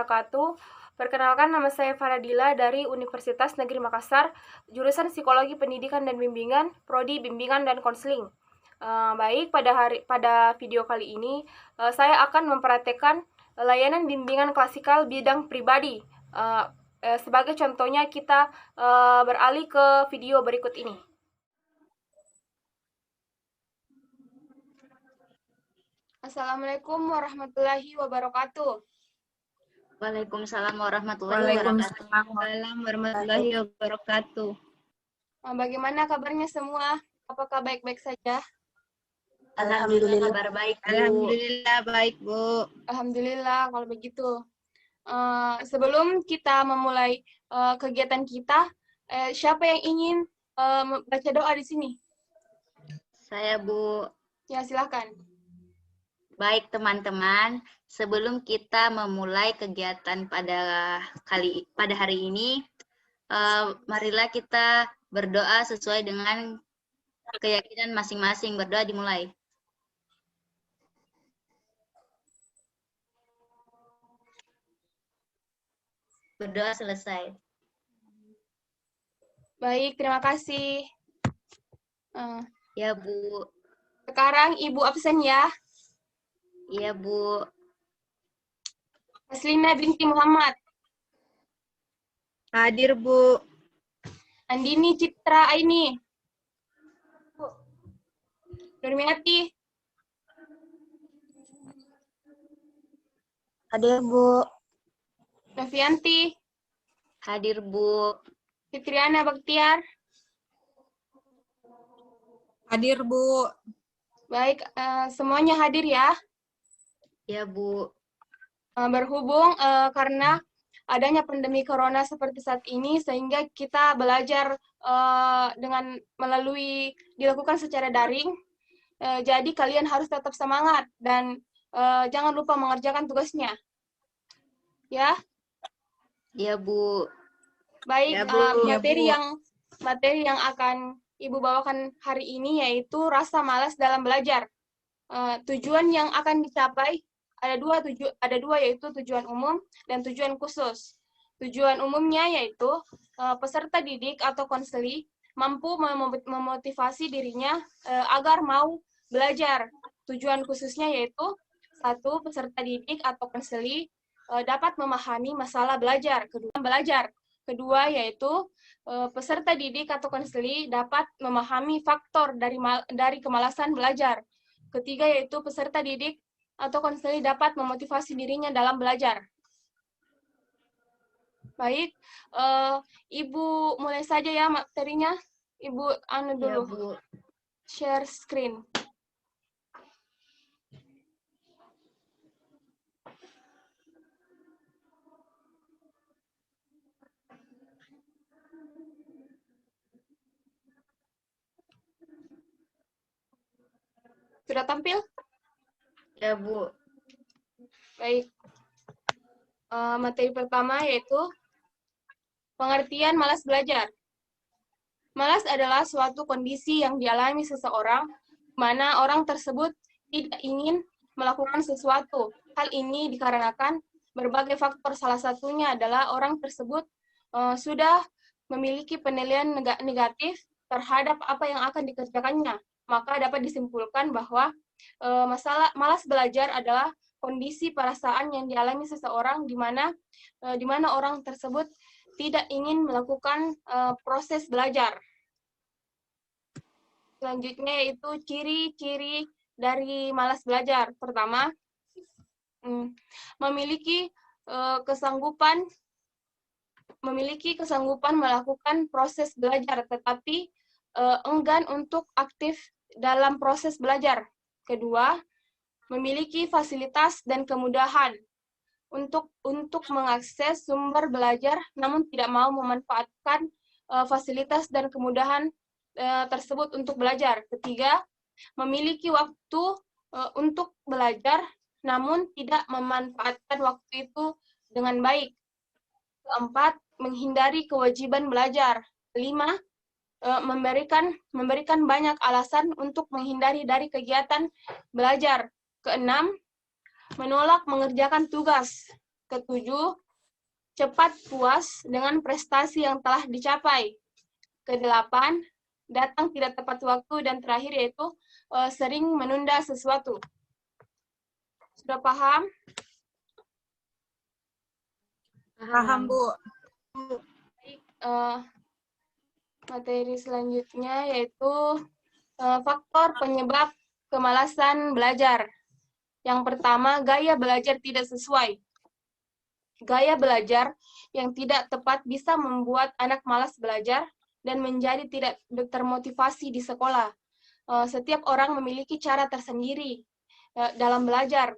wabarakatuh. Perkenalkan, nama saya Faradila dari Universitas Negeri Makassar, jurusan Psikologi Pendidikan dan Bimbingan, Prodi Bimbingan dan Konseling. Baik, pada video kali ini saya akan mempraktekkan layanan bimbingan klasikal bidang pribadi. Sebagai contohnya, kita beralih ke video berikut ini. Assalamualaikum warahmatullahi wabarakatuh. Waalaikumsalam warahmatullahi wabarakatuh. Waalaikumsalam warahmatullahi wabarakatuh. Bagaimana kabarnya semua? Apakah baik-baik saja? Alhamdulillah kabar baik, Bu. Alhamdulillah baik, Bu. Alhamdulillah kalau begitu. Sebelum kita memulai kegiatan kita, siapa yang ingin baca doa di sini? Saya, Bu. Ya, silakan. Baik, teman-teman. Sebelum kita memulai kegiatan pada hari ini, marilah kita berdoa sesuai dengan keyakinan masing-masing. Berdoa dimulai. Berdoa selesai. Baik, terima kasih. Ya, Bu. Sekarang Ibu absen ya. Iya, Bu. Aslina binti Muhammad. Hadir, Bu. Andini Citra Aini. Nurmiati. Hadir, Bu. Novianti. Hadir, Bu. Fitriana Baktiar. Hadir, Bu. Baik, semuanya hadir ya. Ya, Bu. Berhubung karena adanya pandemi corona seperti saat ini, sehingga kita belajar dengan dilakukan secara daring. Jadi kalian harus tetap semangat dan jangan lupa mengerjakan tugasnya. Ya? Ya, Bu. Baik, Ya, Bu. materi yang akan Ibu bawakan hari ini yaitu rasa malas dalam belajar. Tujuan yang akan dicapai ada dua yaitu tujuan umum dan tujuan khusus. Tujuan umumnya yaitu peserta didik atau konseli mampu memotivasi dirinya agar mau belajar. Tujuan khususnya yaitu satu, peserta didik atau konseli dapat memahami masalah belajar. Kedua yaitu peserta didik atau konseli dapat memahami faktor dari kemalasan belajar. Ketiga yaitu peserta didik atau konseli dapat memotivasi dirinya dalam belajar. Baik, Ibu mulai saja ya materinya. Ibu dulu. Ya, Bu. Share screen. Sudah tampil? Ya, Bu. Baik. Materi pertama yaitu pengertian malas belajar. Malas adalah suatu kondisi yang dialami seseorang, di mana orang tersebut tidak ingin melakukan sesuatu. Hal ini dikarenakan berbagai faktor, salah satunya adalah orang tersebut sudah memiliki penilaian negatif terhadap apa yang akan dikerjakannya. Maka dapat disimpulkan bahwa malas belajar adalah kondisi perasaan yang dialami seseorang di mana orang tersebut tidak ingin melakukan proses belajar. Selanjutnya yaitu ciri-ciri dari malas belajar. Pertama, memiliki kesanggupan melakukan proses belajar, tetapi enggan untuk aktif dalam proses belajar. Kedua, memiliki fasilitas dan kemudahan untuk mengakses sumber belajar, namun tidak mau memanfaatkan fasilitas dan kemudahan tersebut untuk belajar. Ketiga, memiliki waktu untuk belajar, namun tidak memanfaatkan waktu itu dengan baik. Keempat, menghindari kewajiban belajar. Kelima, memberikan banyak alasan untuk menghindari dari kegiatan belajar. Keenam, menolak mengerjakan tugas. Ketujuh, cepat puas dengan prestasi yang telah dicapai. Kedelapan, datang tidak tepat waktu. Dan terakhir yaitu sering menunda sesuatu. Sudah paham? Paham, Bu. Materi selanjutnya yaitu faktor penyebab kemalasan belajar. Yang pertama, gaya belajar tidak sesuai. Gaya belajar yang tidak tepat bisa membuat anak malas belajar dan menjadi tidak termotivasi di sekolah. Setiap orang memiliki cara tersendiri dalam belajar.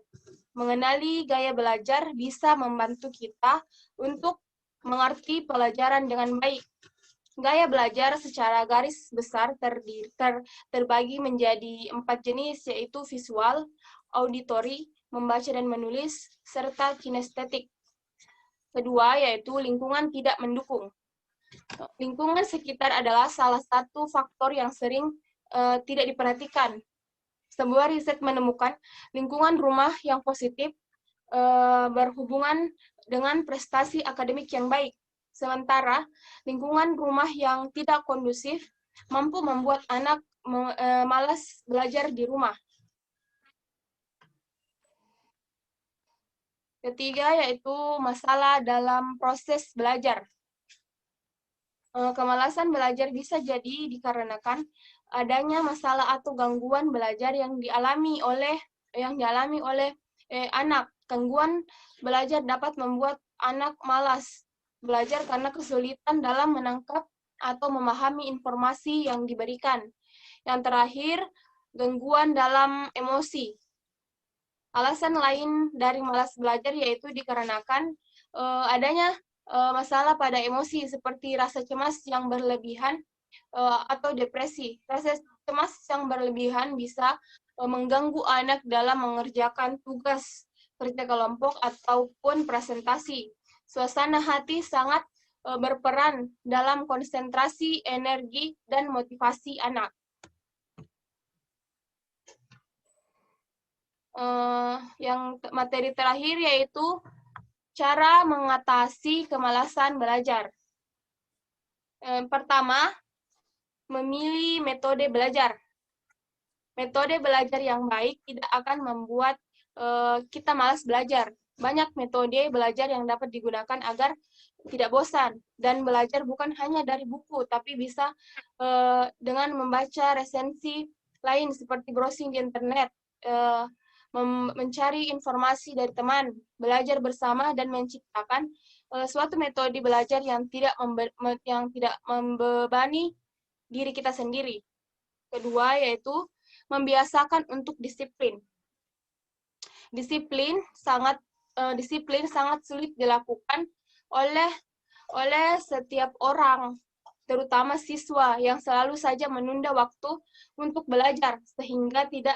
Mengenali gaya belajar bisa membantu kita untuk mengerti pelajaran dengan baik. Gaya belajar secara garis besar terbagi menjadi 4 jenis, yaitu visual, auditory, membaca dan menulis, serta kinestetik. Kedua, yaitu lingkungan tidak mendukung. Lingkungan sekitar adalah salah satu faktor yang sering tidak diperhatikan. Sebuah riset menemukan lingkungan rumah yang positif berhubungan dengan prestasi akademik yang baik. Sementara lingkungan rumah yang tidak kondusif mampu membuat anak malas belajar di rumah. Ketiga, yaitu masalah dalam proses belajar. Kemalasan belajar bisa jadi dikarenakan adanya masalah atau gangguan belajar yang dialami oleh anak. Gangguan belajar dapat membuat anak malas belajar karena kesulitan dalam menangkap atau memahami informasi yang diberikan. Yang terakhir, gangguan dalam emosi. Alasan lain dari malas belajar yaitu dikarenakan adanya masalah pada emosi seperti rasa cemas yang berlebihan atau depresi. Rasa cemas yang berlebihan bisa mengganggu anak dalam mengerjakan tugas kerja kelompok ataupun presentasi. Suasana hati sangat berperan dalam konsentrasi, energi, dan motivasi anak. Yang materi terakhir yaitu cara mengatasi kemalasan belajar. Pertama, memilih metode belajar. Metode belajar yang baik tidak akan membuat kita malas belajar. Banyak metode belajar yang dapat digunakan agar tidak bosan. Dan belajar bukan hanya dari buku, tapi bisa dengan membaca resensi lain seperti browsing di internet, mencari informasi dari teman, belajar bersama, dan menciptakan suatu metode belajar yang tidak membebani diri kita sendiri. Kedua, yaitu membiasakan untuk disiplin. Disiplin sangat sulit dilakukan oleh setiap orang, terutama siswa yang selalu saja menunda waktu untuk belajar sehingga tidak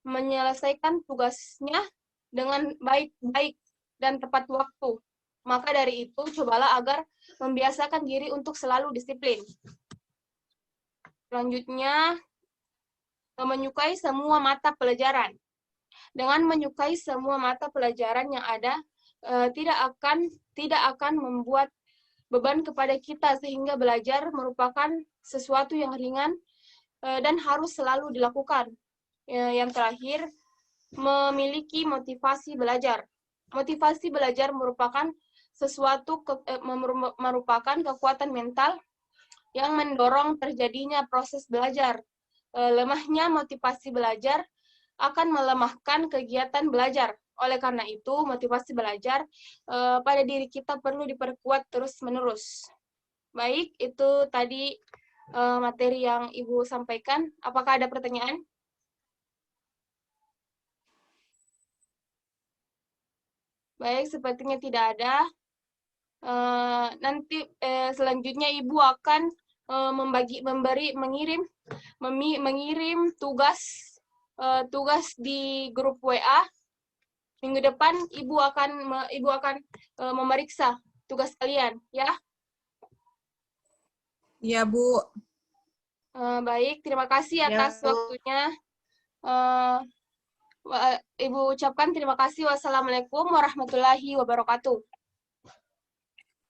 menyelesaikan tugasnya dengan baik-baik dan tepat waktu. Maka dari itu, cobalah agar membiasakan diri untuk selalu disiplin. Selanjutnya, menyukai semua mata pelajaran. Dengan menyukai semua mata pelajaran yang ada, tidak akan membuat beban kepada kita, sehingga belajar merupakan sesuatu yang ringan dan harus selalu dilakukan. Yang terakhir, memiliki motivasi belajar. Motivasi belajar merupakan merupakan kekuatan mental yang mendorong terjadinya proses belajar. Lemahnya motivasi belajar akan melemahkan kegiatan belajar. Oleh karena itu, motivasi belajar pada diri kita perlu diperkuat terus-menerus. Baik, itu tadi materi yang Ibu sampaikan. Apakah ada pertanyaan? Baik, sepertinya tidak ada. Nanti selanjutnya Ibu akan mengirim tugas di grup WA. Minggu depan Ibu akan memeriksa tugas kalian, ya. Iya, Bu. Baik, terima kasih atas waktunya. Ibu ucapkan terima kasih. Wassalamualaikum warahmatullahi wabarakatuh.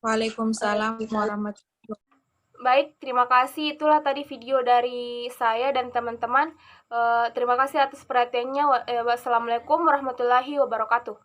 Waalaikumsalam warahmatullahi. Baik, terima kasih. Itulah tadi video dari saya dan teman-teman. Terima kasih atas perhatiannya. Wassalamualaikum warahmatullahi wabarakatuh.